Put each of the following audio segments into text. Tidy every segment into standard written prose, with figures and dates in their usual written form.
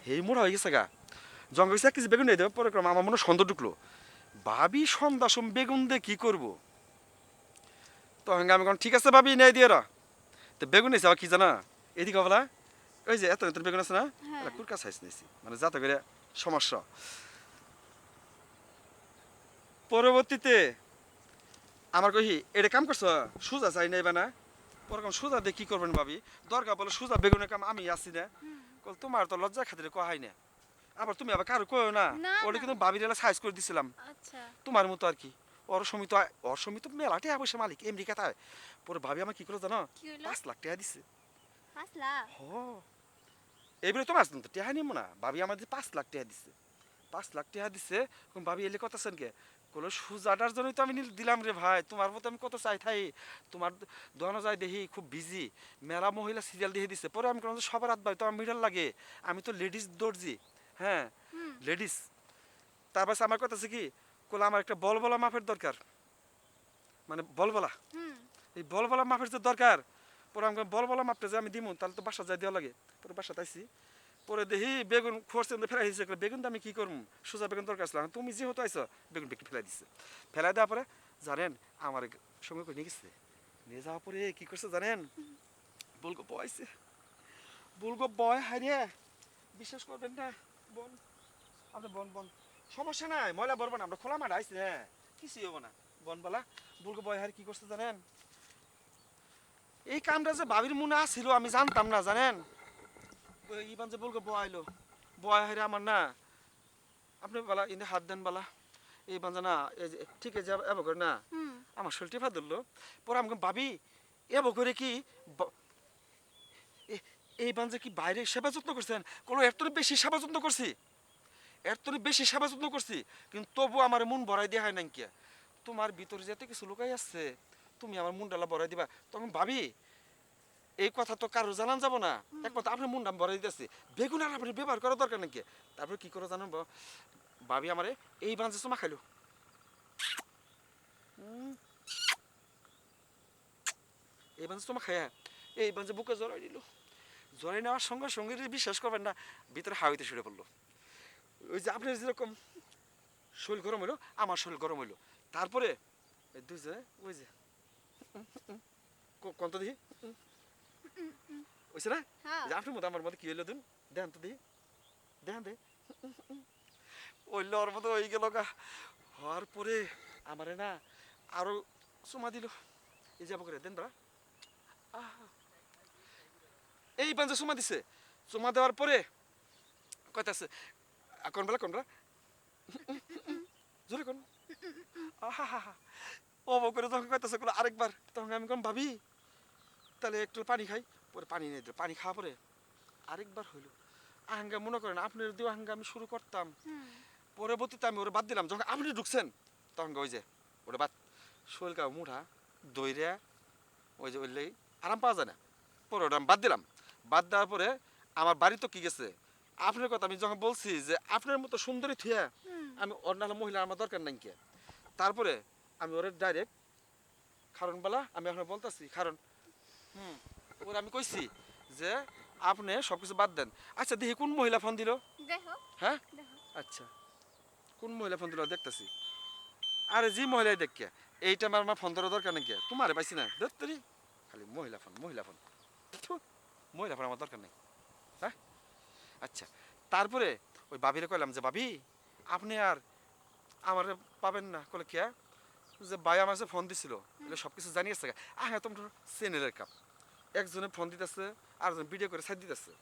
এই মোড়া হয়ে গেছে গা জঙ্গল এক কেজি বেগুন নিয়ে দেবে পরে আমার মনে সন্দেহ ঢুকলো ভাবি সন্ধ্যা সম বেগুন দিয়ে কি করবো তখন আমি কোন ঠিক আছে ভাবি নেই দিয়ে রা তো বেগুন নিয়েছি আবার কি জানা এদিকে বলা ওই যে এত এত বেগুন আছে না হ্যাঁ। এটা কুরকা সাইজ নিয়েছি মানে যাতে করে সমস্যা পরবর্তীতে আমার কহি এটা কাম করছো সুজা চাই নেবা না পরে কাম সুজা দিয়ে কি করবেন ভাবি দরকার বলে সুজা বেগুনের কাম আমি আসি না হুম। কল তোমার তো লজ্জা খাতিরে কহাই না আবার তুমি আবার কারো কয়ো না না, ওটা না। কিন্তু ভাবির এলা সাইজ করে দিছিলাম আচ্ছা। তোমার মতো আর কি অর সমিত মেলাটে অবশ্য মালিক আমেরিকাতে পরে ভাবি আমার কি করে জানো কি হইলো? 5 লাখ টাকা দিছে 5 লাখ? হ এইবারে তো মাছ তো টাকা নিব না ভাবি আমাদের 5 লাখ টাকা দিছে 5 লাখ টাকা দিছে কোন ভাবি এলে কথা শুনকে কলো সুজাটার জন্যই তো আমি দিলাম রে ভাই তোমার মতো আমি কত চাই থাই তোমার দোকানে যাই দেখি খুব বিজি মেলা মহিলা সিরিয়াল দিয়ে দিছে পরে আমি কোনো সবার হাত ভাই তো আমার মিডল লাগে আমি তো লেডিস দর্জি হ্যাঁ হুম। লেডিস তারপর আমার কথা আছে কি কলো আমার একটা বলবলা মাপের দরকার মানে বলবলা হুম। এই বলবলা মাপের যে দরকার পরে আমি বলবলা মাপটা যে আমি দিমু তাহলে তো বাসা যাই দেওয়া লাগে পরে বাসা তাইছি পরে দেখি বেগুন খরচে ফেলাই দিয়েছে বেগুন তো আমি কি করবো সোজা বেগুন দরকার ছিল তুমি যেহেতু আইছো বেগুন বিক্রি ফেলাই দিছে ফেলাই দেওয়ার পরে জানেন আমার সঙ্গে করে নিয়ে গেছে নিয়ে যাওয়ার পরে কি করছে জানেন বলগো বয়ছে বলগো বয় হারিয়ে বিশ্বাস করবেন না বন আপনি বন বন সমস্যা নাই ময়লা বলবো না আমরা খোলা মাঠ আইছি হ্যাঁ কিছুই হবো না বনবালা বলগো বয় হারি কি করছে জানেন এই কামটা যে ভাবির মনে আসছিল আমি জানতাম না জানেন ইবান যে বলগো বয় আইলো বয় হারে আমার না আপনি বলা ইন্দে হাত দেন বলা এই বাঞ্জা না এই যে ঠিক আছে এবার করে না হুম। আমার শরীর টেপা ধরলো পরে আমাকে ভাবি এবার করে কি এই বাঞ্জা কি বাইরে সেবা যত্ন করছেন কোনো এর তোর বেশি সেবা যত্ন করছি এর তোর বেশি সেবা যত্ন করছি কিন্তু তবু আমার মন ভরাই দেওয়া হয় নাই কে তোমার ভিতরে যেতে কিছু লুকাই আসছে তুমি আমার মনডালা ভরাই দিবা তখন ভাবি এই কথা তো কারো জানান যাব না একমাত্র আপনার মনটা ভরাই দিতেছে বেগুন আর আপনি ব্যবহার করার দরকার নাকি তারপরে কি করে জানেন ভাবি আমারে এই বাঞ্জে চুমা খাইলো এই বাঞ্জে চুমা খাইয়া এই বাঞ্জে বুকে জড়াই দিল জড়াই নেওয়ার সঙ্গে সঙ্গে বিশ্বাস করবেন না ভিতরে হাওয়াইতে শুয়ে পড়লো ওই যে আপনার যেরকম শরীর গরম হইলো আমার শরীর গরম হইলো তারপরে দুই যে ওই যে কন্ত দেখি ওইছে না হ্যাঁ। যে আপনার মতো আমার মতো কি হইলো দিন দেখেন তো দেখি দেখেন দে ওইলো ওর মতো ওই গেল গা হওয়ার পরে আমারে না আরো চুমা দিল এই যাবো করে দেন দাঁড়া এই পাঞ্জে চুমা দিছে চুমা দেওয়ার পরে কইতাছে কোন বেলা কোন বেলা জোরে কোন আহা ও করে তখন কইতাছে আরেকবার তখন আমি কোন ভাবি তাহলে একটু পানি খাই পরে পানি নিয়ে দিল পানি খাওয়া পরে আরেকবার হইলো আহাঙ্গা মনে করেন আপনার দিয়ে আহাঙ্গা আমি শুরু করতাম হুম। পরবর্তীতে আমি ওরা বাদ দিলাম যখন আপনি ঢুকছেন তখন ওই যে ওটা বাদ শরীর কাউ মুঠা দইরা ওই যে ওই আরাম পাওয়া যায় না পরে ওটা আমি বাদ দিলাম বাদ দেওয়ার পরে আমার বাড়ি তো কি গেছে আপনার কথা আমি যখন বলছি যে আপনার মতো সুন্দরী থুয়া হুম। আমি অন্যান্য মহিলা আমার দরকার নাই কে তারপরে আমি ওরা ডাইরেক্ট কারণ বলা আমি এখন বলতেছি কারণ ওরা আমি কইছি যে আপনি সব কিছু বাদ দেন আচ্ছা দেখি কোন মহিলা ফোন দিল দেখো। হ্যাঁ দেখো। আচ্ছা কোন মহিলা ফোন দিল দেখতেছি আরে জি মহিলাই দেখকে এইটা আমার ফোন দেওয়ার দরকার নাকি তোমারে পাইছি না ধরতরি খালি মহিলা ফোন থু, মহিলা ফোন আমার দরকার নেই হ্যাঁ আচ্ছা তারপরে ওই ভাবিরে কইলাম যে ভাবি আপনি আর আমার পাবেন না কলে কে যে ভাই আমার কাছে ফোন দিছিল এগুলো সব কিছু জানিয়েছে হ্যাঁ তোমার চ্যানেলের কাপ একজনে ফোন দিতেছে আরেকজন ভিডিও করে সাইড দিতেছে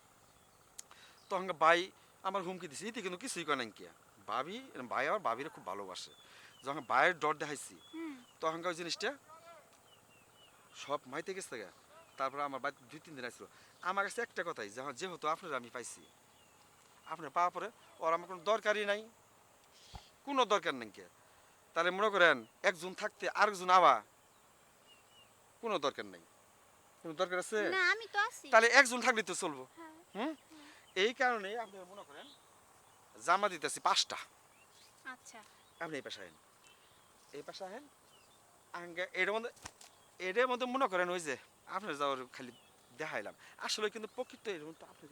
তখন ভাই আমার হুমকি দিছে ইতি কিন্তু কিছুই করে নাই কিয়া ভাই আমার ভাবিরে খুব ভালোবাসে যখন ভাইয়ের ডর দেখাইছি হুম। তখন ওই জিনিসটা সব মাইতে গেছে গা তারপরে আমার বাড়িতে 2-3 দিন আসছিল আমার কাছে একটা কথাই যেহেতু আপনার আমি পাইছি আপনার পাওয়ার পরে ওর আমার কোনো দরকারই নাই কোনো দরকার নেই কে তাহলে মনে করেন একজন থাকতে আরেকজন আবা কোনো দরকার নাই কোনো দরকার আছে না, আমি তো আছি। তাহলে একজন থাকলে তো চলবো হ্যাঁ। হুম এই কারণে আপনি মনে করেন জামা দিতেছি 5টা আচ্ছা। আপনি এই পাশে আহেন আঙ্গে এটার মধ্যে মনে করেন ওই যে আপনার যাওয়ার খালি দেখাইলাম আসলে কিন্তু প্রকৃত এর মধ্যে আপনি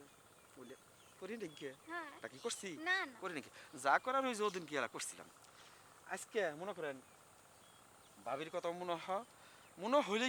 বলে করি নাকি হ্যাঁ তা কি করছি না না করি নাকি যা করার ওই যে ওদিন কি এরা করছিলাম আজকে মনে করেন ভাবির কথা মনে হইলে